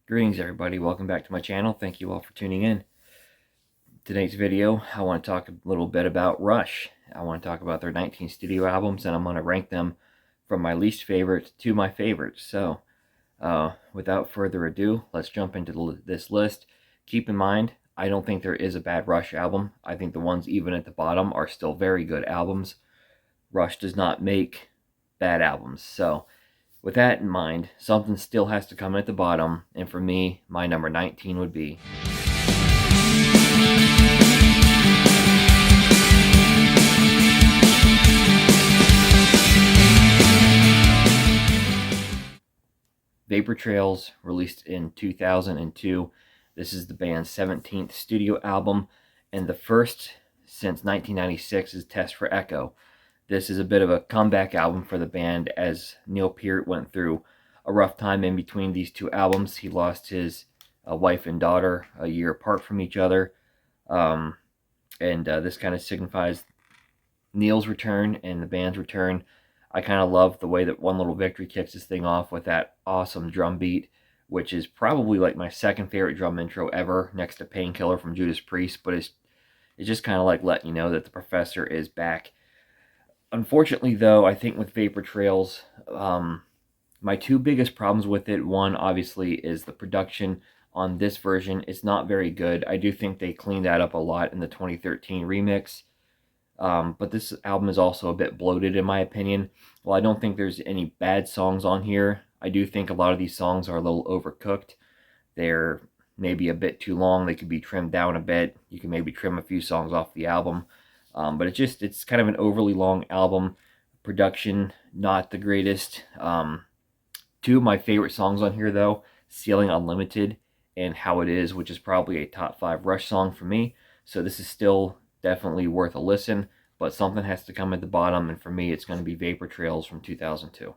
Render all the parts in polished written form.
Greetings everybody, welcome back to my channel. Thank you all for tuning in. Today's video, I want to talk a little bit about Rush. I want to talk about their 19 studio albums, and I'm going to rank them from my least favorite to my favorites. So, without further ado, let's jump into this list. Keep in mind, I don't think there is a bad Rush album. I think the ones even at the bottom are still very good albums. Rush does not make bad albums, so with that in mind, something still has to come at the bottom, and for me, my number 19 would be Vapor Trails, released in 2002. This is the band's 17th studio album, and the first since 1996 is Test for Echo. This is a bit of a comeback album for the band, as Neil Peart went through a rough time in between these two albums. He lost his wife and daughter a year apart from each other, and this kind of signifies Neil's return and the band's return. I kind of love the way that One Little Victory kicks this thing off with that awesome drum beat, which is probably like my second favorite drum intro ever, next to Painkiller from Judas Priest, but it's just kind of like letting you know that the Professor is back. Unfortunately, though, I think with Vapor Trails, my two biggest problems with it, one, obviously, is the production on this version. It's not very good. I do think they cleaned that up a lot in the 2013 remix, but this album is also a bit bloated, in my opinion. While I don't think there's any bad songs on here, I do think a lot of these songs are a little overcooked. They're maybe a bit too long. They could be trimmed down a bit. You can maybe trim a few songs off the album. But it's kind of an overly long album. Production, not the greatest. Two of my favorite songs on here, though, Ceiling Unlimited and How It Is, which is probably a top 5 Rush song for me. So this is still definitely worth a listen, but something has to come at the bottom, and for me, it's going to be Vapor Trails from 2002.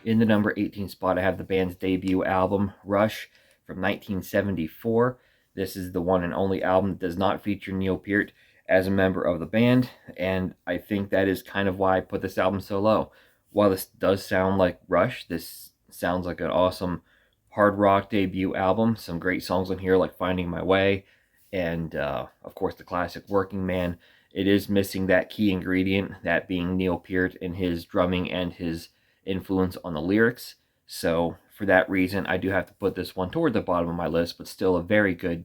In the number 18 spot, I have the band's debut album, Rush, from 1974. This is the one and only album that does not feature Neil Peart as a member of the band, and I think that is kind of why I put this album so low. While this does sound like Rush, this sounds like an awesome hard rock debut album. Some great songs on here like Finding My Way, and of course the classic Working Man. It is missing that key ingredient, that being Neil Peart and his drumming and his influence on the lyrics. So for that reason, I do have to put this one toward the bottom of my list, but still a very good,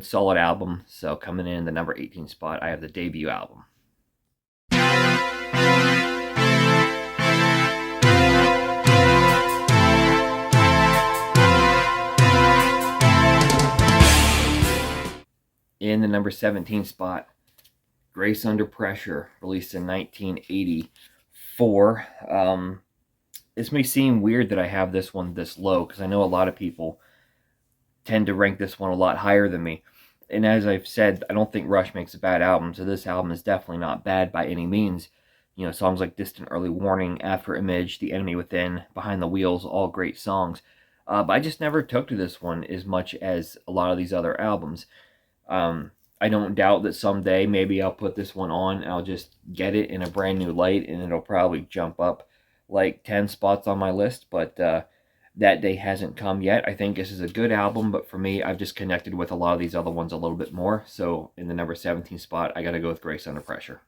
solid album. So coming in the number 18 spot, I have the debut album. In the number 17 spot, Grace Under Pressure, released in 1984. This may seem weird that I have this one this low, because I know a lot of people tend to rank this one a lot higher than me. And as I've said, I don't think Rush makes a bad album, so this album is definitely not bad by any means. You know, songs like Distant Early Warning, After Image, The Enemy Within, Behind the Wheels, all great songs. But I just never took to this one as much as a lot of these other albums. I don't doubt that someday maybe I'll put this one on and I'll just get it in a brand new light, and it'll probably jump up like 10 spots on my list, but that day hasn't come yet. I think this is a good album, but for me, I've just connected with a lot of these other ones a little bit more. So in the number 17 spot, I got to go with Grace Under Pressure.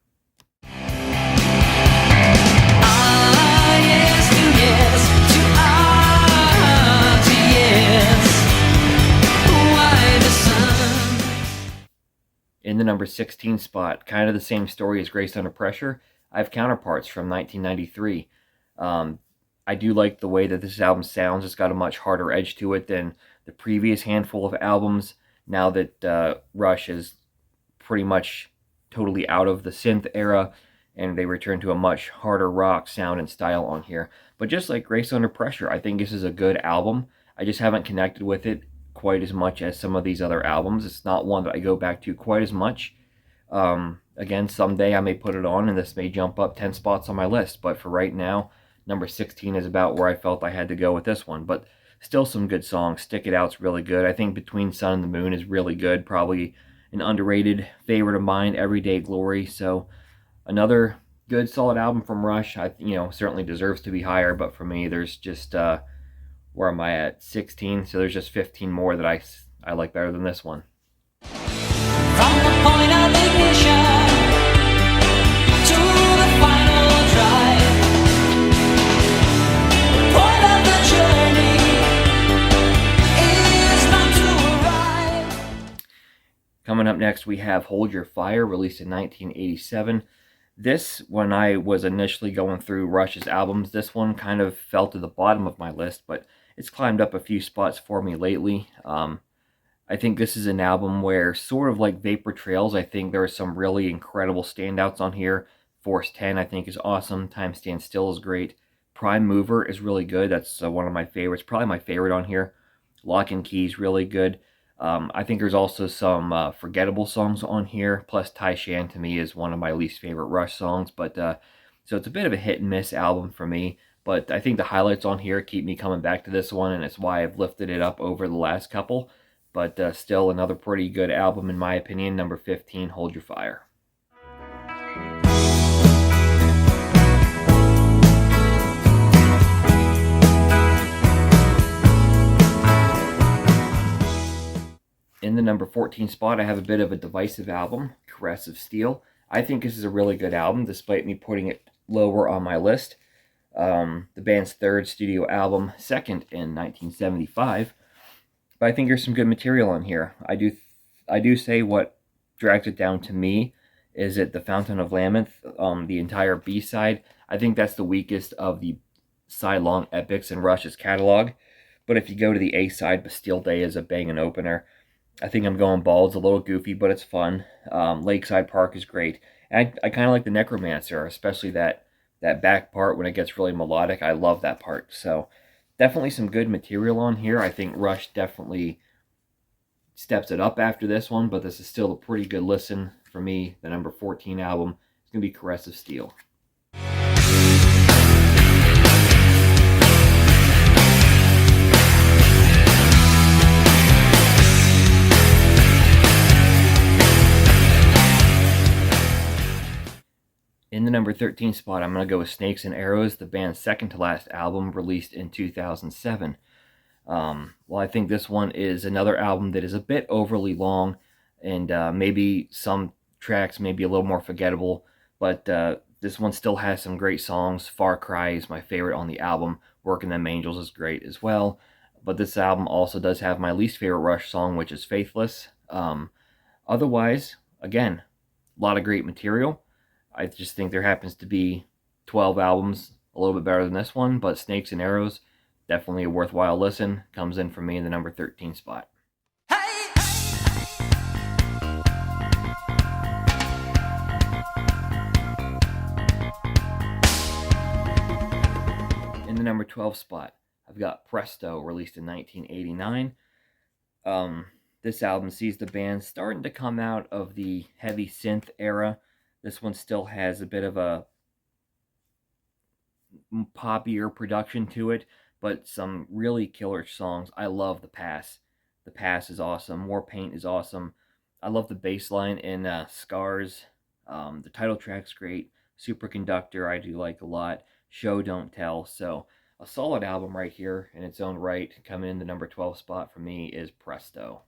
In the number 16 spot, kind of the same story as Grace Under Pressure, I have Counterparts from 1993. I do like the way that this album sounds. It's got a much harder edge to it than the previous handful of albums, now that Rush is pretty much totally out of the synth era, and they return to a much harder rock sound and style on here. But just like Grace Under Pressure, I think this is a good album. I just haven't connected with it quite as much as some of these other albums. It's not one that I go back to quite as much. Again, someday I may put it on and this may jump up 10 spots on my list, but for right now, number 16 is about where I felt I had to go with this one. But still some good songs. Stick It Out's really good. I think Between Sun and the Moon is really good. Probably an underrated favorite of mine, Everyday Glory. So another good solid album from Rush. Certainly deserves to be higher, but for me there's just where am I at, 16, so there's just 15 more that I like better than this one. From the point of ignition to the final drive, the point of the journey is not to arrive. Coming up next, we have Hold Your Fire, released in 1987. This, when I was initially going through Rush's albums, this one kind of fell to the bottom of my list, but it's climbed up a few spots for me lately. I think this is an album where, sort of like Vapor Trails, I think there are some really incredible standouts on here. Force 10, I think, is awesome. Time Stands Still is great. Prime Mover is really good. That's one of my favorites. Probably my favorite on here. Lock and Key is really good. I think there's also some forgettable songs on here. Plus, Tai Shan, to me, is one of my least favorite Rush songs. But so it's a bit of a hit and miss album for me. But I think the highlights on here keep me coming back to this one, and it's why I've lifted it up over the last couple. But still another pretty good album in my opinion. Number 15, Hold Your Fire. In the number 14 spot, I have a bit of a divisive album, Caress of Steel. I think this is a really good album, despite me putting it lower on my list. The band's third studio album, second in 1975. But I think there's some good material on here. I do say what drags it down to me is that the Fountain of Lammonth, the entire B-side, I think that's the weakest of the side-long epics in Rush's catalog. But if you go to the A-side, Bastille Day is a banging opener. I think I'm going bald. It's a little goofy, but it's fun. Lakeside Park is great. And I kind of like the Necromancer, especially that back part when it gets really melodic. I love that part. So definitely some good material on here. I think Rush definitely steps it up after this one, but this is still a pretty good listen for me. The number 14 album is going to be Caress of Steel. In the number 13 spot, I'm going to go with Snakes and Arrows, the band's second to last album, released in 2007. Well, I think this one is another album that is a bit overly long, and maybe some tracks may be a little more forgettable, but this one still has some great songs. Far Cry is my favorite on the album. Working Them Angels is great as well. But this album also does have my least favorite Rush song, which is Faithless. Otherwise, again, a lot of great material. I just think there happens to be 12 albums a little bit better than this one, but Snakes and Arrows, definitely a worthwhile listen. Comes in for me in the number 13 spot. In the number 12 spot, I've got Presto, released in 1989. This album sees the band starting to come out of the heavy synth era. This one still has a bit of a poppier production to it, but some really killer songs. I love The Pass. The Pass is awesome. War Paint is awesome. I love the bass line in Scars. The title track's great. Superconductor I do like a lot. Show Don't Tell. So a solid album right here in its own right. Coming in the number 12 spot for me is Presto.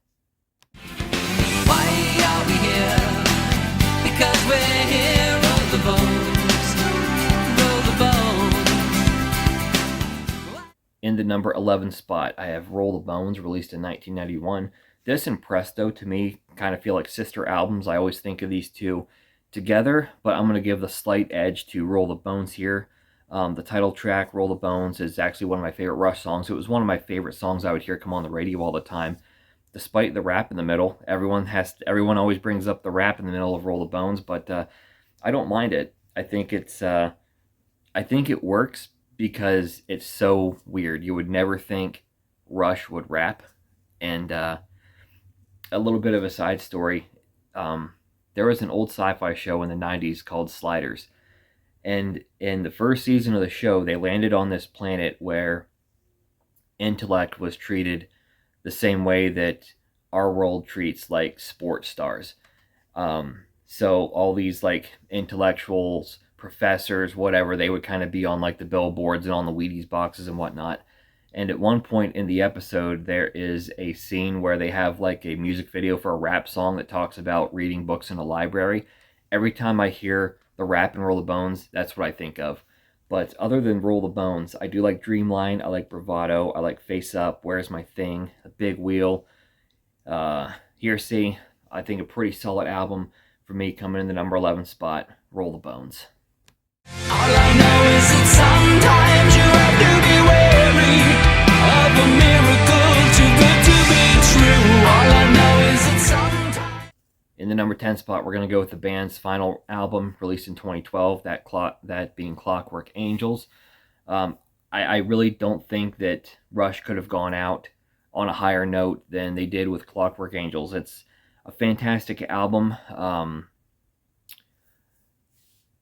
Why are we here? Because we're here, roll the bones, roll the bones. In the number 11 spot, I have Roll the Bones, released in 1991. This and Presto, to me, kind of feel like sister albums. I always think of these two together, but I'm going to give the slight edge to Roll the Bones here. The title track, Roll the Bones, is actually one of my favorite Rush songs. It was one of my favorite songs I would hear come on the radio all the time. Despite the rap in the middle, everyone always brings up the rap in the middle of Roll the Bones, but I don't mind it. I think it works because it's so weird. You would never think Rush would rap. And a little bit of a side story: there was an old sci-fi show in the 90s called Sliders, and in the first season of the show, they landed on this planet where intellect was treated the same way that our world treats like sports stars. So all these like intellectuals, professors, whatever, they would kind of be on like the billboards and on the Wheaties boxes and whatnot. And at one point in the episode, there is a scene where they have like a music video for a rap song that talks about reading books in a library. Every time I hear the rap and Roll the Bones, that's what I think of. But other than Roll the Bones, I do like Dreamline, I like Bravado, I like Face Up, Where's My Thing, The Big Wheel, Hearsay. I think a pretty solid album for me, coming in the number 11 spot, Roll the Bones. All I know is that sometimes you have to be wary of a miracle too good to be true. All I know is that sometimes. In the number 10 spot, we're going to go with the band's final album, released in 2012, that being Clockwork Angels. I really don't think that Rush could have gone out on a higher note than they did with Clockwork Angels. It's a fantastic album.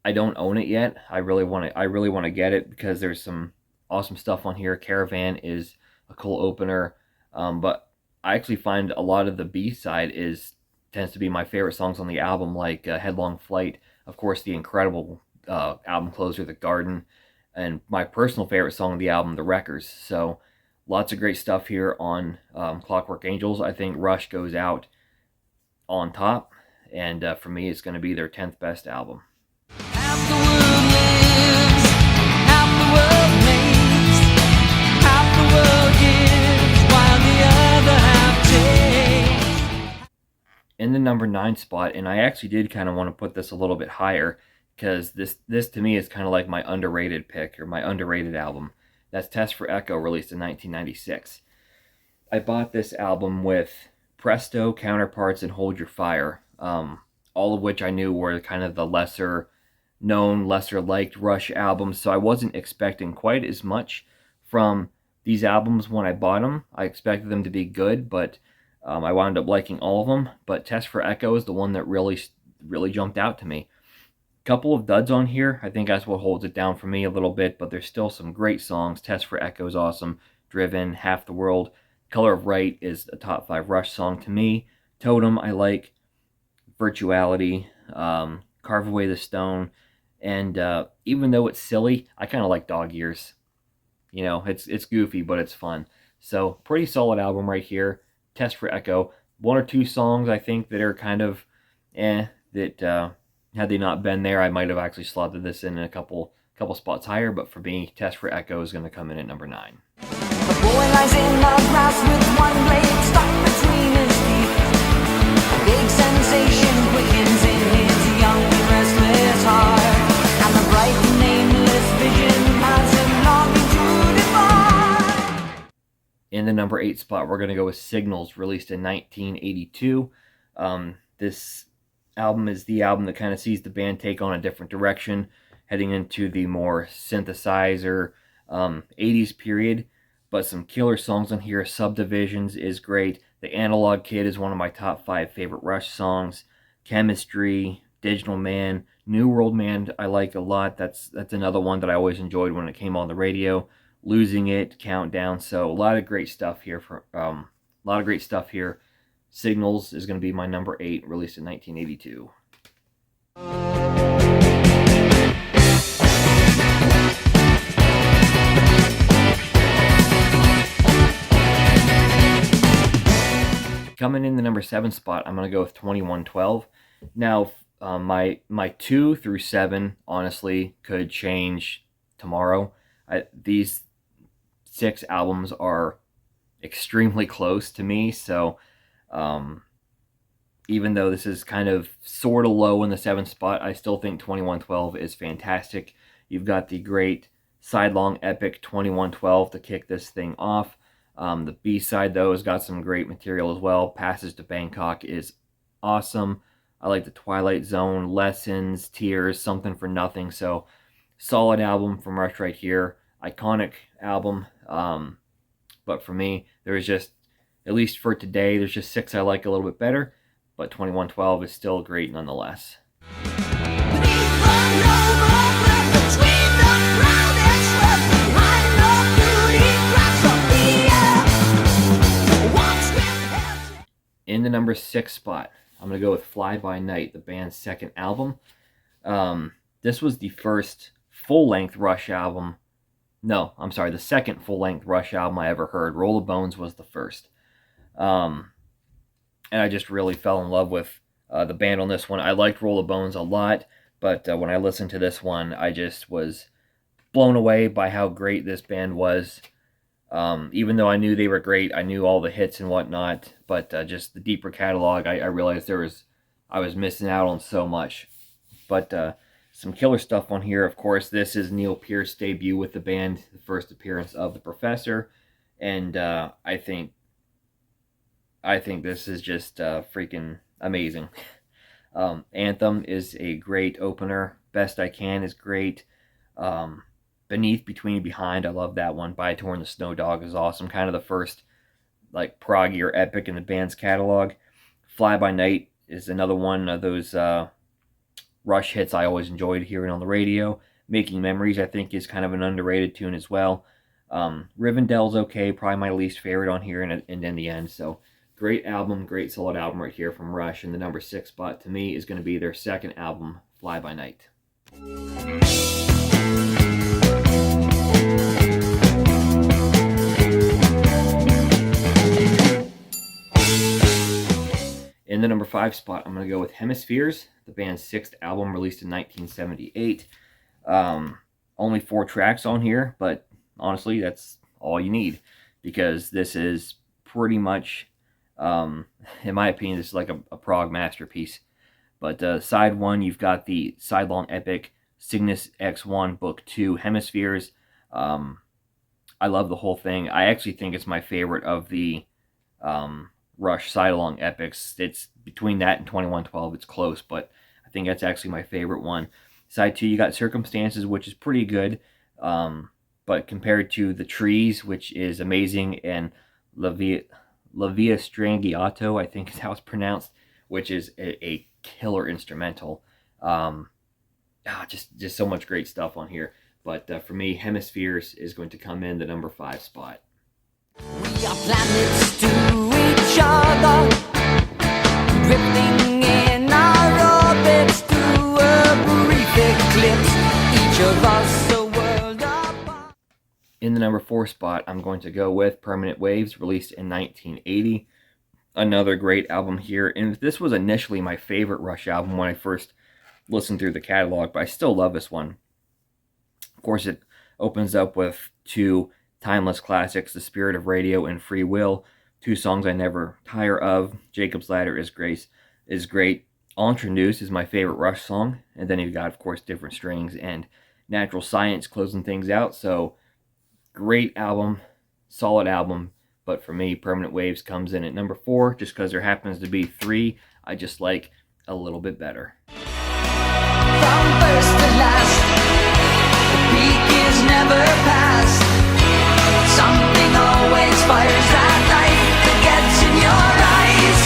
I don't own it yet. I really want to get it because there's some awesome stuff on here. Caravan is a cool opener, but I actually find a lot of the B-side tends to be my favorite songs on the album, like Headlong Flight, of course, the incredible album closer, The Garden, and my personal favorite song on the album, The Wreckers. So lots of great stuff here on Clockwork Angels. I think Rush goes out on top, and for me, it's going to be their 10th best album. Half the world lives, half the world makes, half the world gives, while the other half takes. In the number 9 spot, and I actually did kind of want to put this a little bit higher, because this to me is kind of like my underrated pick, or my underrated album. That's Test for Echo, released in 1996. I bought this album with Presto, Counterparts, and Hold Your Fire, all of which I knew were kind of the lesser known, lesser liked Rush albums, so I wasn't expecting quite as much from these albums when I bought them. I expected them to be good, but I wound up liking all of them. But Test for Echo is the one that really jumped out to me. Couple of duds on here. I think that's what holds it down for me a little bit, but there's still some great songs. Test for Echo is awesome. Driven, Half the World, Color of Right is a top 5 Rush song to me. Totem, I like. Virtuality, Carve Away the Stone, and even though it's silly, I kind of like Dog Years. You know, it's goofy, but it's fun. So pretty solid album right here. Test for Echo. 1 or 2 songs I think that are kind of that had they not been there, I might have actually slotted this in a couple spots higher, but for me, Test for Echo is going to come in at number 9. The boy lies in the grass with one blade stuck between his teeth. A big sensation quickens in his young and restless heart, and the bright and nameless vision has him longing to depart. In the number 8 spot, we're going to go with Signals, released in 1982. This album is the album that kind of sees the band take on a different direction, heading into the more synthesizer 80s period, but some killer songs on here. Subdivisions is great. The Analog Kid is one of my top 5 favorite Rush songs. Chemistry, Digital Man, New World Man I like a lot. That's another one that I always enjoyed when it came on the radio. Losing It, Countdown. So a lot of great stuff here. Signals is going to be my number 8, released in 1982. Coming in the number 7 spot, I'm going to go with 2112. Now, my 2 through 7, honestly, could change tomorrow. These 6 albums are extremely close to me, so even though this is kind of sort of low in the 7th spot, I still think 2112 is fantastic. You've got the great sidelong epic 2112 to kick this thing off. The B-side, though, has got some great material as well. Passage to Bangkok is awesome. I like the Twilight Zone, Lessons, Tears, Something for Nothing. So, solid album from Rush right here. Iconic album. But for me, there's just, at least for today, there's just 6 I like a little bit better. But 2112 is still great nonetheless. In the number 6 spot, I'm going to go with Fly By Night, the band's second album. This was the first full-length Rush album. No, I'm sorry, the second full-length Rush album I ever heard. Roll the Bones was the first. And I just really fell in love with the band on this one. I liked Roll the Bones a lot, but when I listened to this one, I just was blown away by how great this band was. Even though I knew they were great, I knew all the hits and whatnot, but just the deeper catalog, I realized I was missing out on so much. But some killer stuff on here. Of course, this is Neil Peart's debut with the band, the first appearance of the Professor, and I think this is just freaking amazing. Anthem is a great opener. Best I Can is great. Beneath, Between, Behind, I love that one. By Torn the Snow Dog is awesome. Kind of the first like proggy or epic in the band's catalog. Fly By Night is another one of those Rush hits I always enjoyed hearing on the radio. Making Memories, I think, is kind of an underrated tune as well. Rivendell's okay, probably my least favorite on here, and in the end. So great album, great solid album right here from Rush. And the number 6 spot to me is going to be their second album, Fly By Night. In the number 5 spot, I'm going to go with Hemispheres, the band's 6th album released in 1978. Only 4 tracks on here, but honestly, that's all you need, because this is pretty much, in my opinion, this is like a prog masterpiece. But side 1, you've got the sidelong epic Cygnus X1 Book 2 Hemispheres. I love the whole thing. I actually think it's my favorite of the Rush side-along epics. It's between that and 2112. It's close, but I think that's actually my favorite one. Side 2, you got Circumstances, which is pretty good, but compared to The Trees, which is amazing, and La Via Strangiato, I think is how it's pronounced, which is a killer instrumental. Just so much great stuff on here. But for me, Hemispheres is going to come in the number 5 spot. We are planets to each other, drifting in our orbits through a brief eclipse, each of us a world apart. In the number 4 spot, I'm going to go with Permanent Waves, released in 1980. Another great album here, and this was initially my favorite Rush album when I first listened through the catalog, but I still love this one. Of course, it opens up with 2 timeless classics, The Spirit of Radio and Free Will, 2 songs I never tire of. Jacob's Ladder is great. Entre Nous is my favorite Rush song, and then you've got, of course, Different Strings and Natural Science closing things out. So great album, solid album, but for me, Permanent Waves comes in at number 4, just because there happens to be 3 I just like a little bit better. From first to last, the peak is never past. Something always fires that light that gets in your eyes.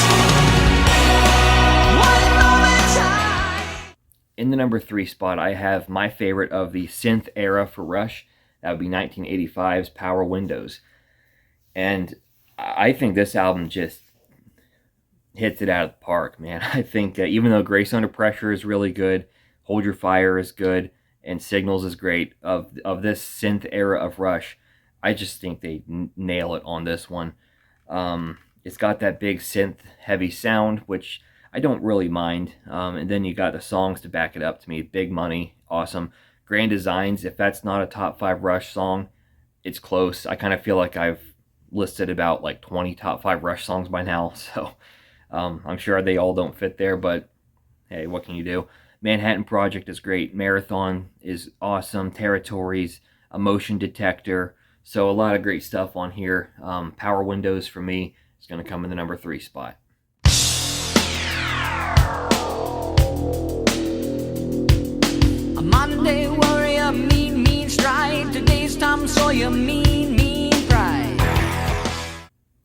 One moment high. In the number 3 spot, I have my favorite of the synth era for Rush. That would be 1985's Power Windows. And I think this album just hits it out of the park, man. I think even though Grace Under Pressure is really good, Hold Your Fire is good, and Signals is great, of this synth era of Rush, I just think they nail it on this one. It's got that big synth heavy sound, which I don't really mind. And then you got the songs to back it up to me. Big Money, awesome. Grand Designs, if that's not a top 5 Rush song, it's close. I kind of feel like I've listed about like 20 top 5 Rush songs by now. So I'm sure they all don't fit there, but hey, what can you do? Manhattan Project is great. Marathon is awesome. Territories, Emotion Detector. So a lot of great stuff on here. Power Windows for me is going to come in the number 3 spot. A Monday warrior, mean stride. Today's Tom Sawyer, mean pride.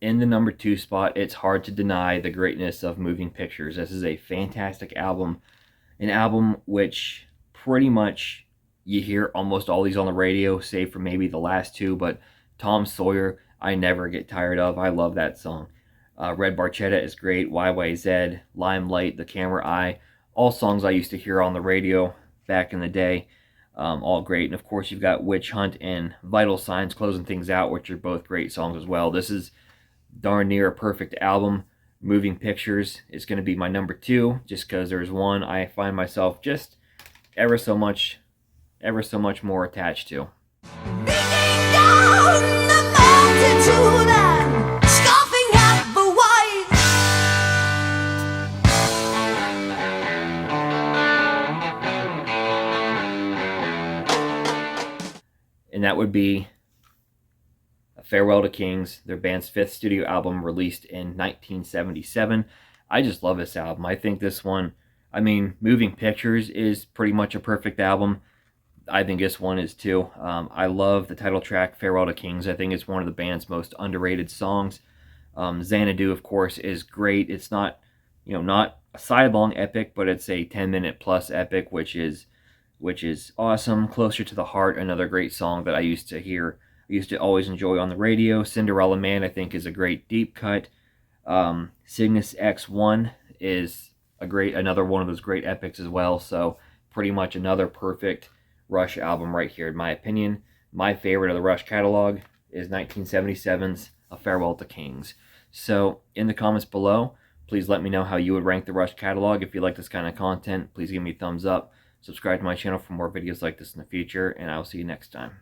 In the number 2 spot, it's hard to deny the greatness of Moving Pictures. This is a fantastic album. An album which pretty much you hear almost all these on the radio, save for maybe the last 2, but Tom Sawyer, I never get tired of. I love that song. Red Barchetta is great. YYZ, Limelight, The Camera Eye, all songs I used to hear on the radio back in the day. All great. And of course, you've got Witch Hunt and Vital Signs closing things out, which are both great songs as well. This is darn near a perfect album. Moving Pictures is going to be my number 2, just because there's one I find myself just ever so much more attached to. Beating down the multitude and scoffing at the wise. And that would be A Farewell to Kings, their band's 5th studio album released in 1977. I just love this album. I think this one, I mean, Moving Pictures is pretty much a perfect album. I think this one is too. I love the title track, Farewell to Kings. I think it's one of the band's most underrated songs. Xanadu, of course, is great. It's not, not a sidelong epic, but it's a 10-minute plus epic, which is awesome. Closer to the Heart, another great song that I used to hear. I used to always enjoy on the radio. Cinderella Man, I think, is a great deep cut. Cygnus X1 is another one of those great epics as well. So pretty much another perfect Rush album right here, in my opinion. My favorite of the Rush catalog is 1977's A Farewell to Kings. So in the comments below, please let me know how you would rank the Rush catalog. If you like this kind of content, please give me a thumbs up. Subscribe to my channel for more videos like this in the future, and I will see you next time.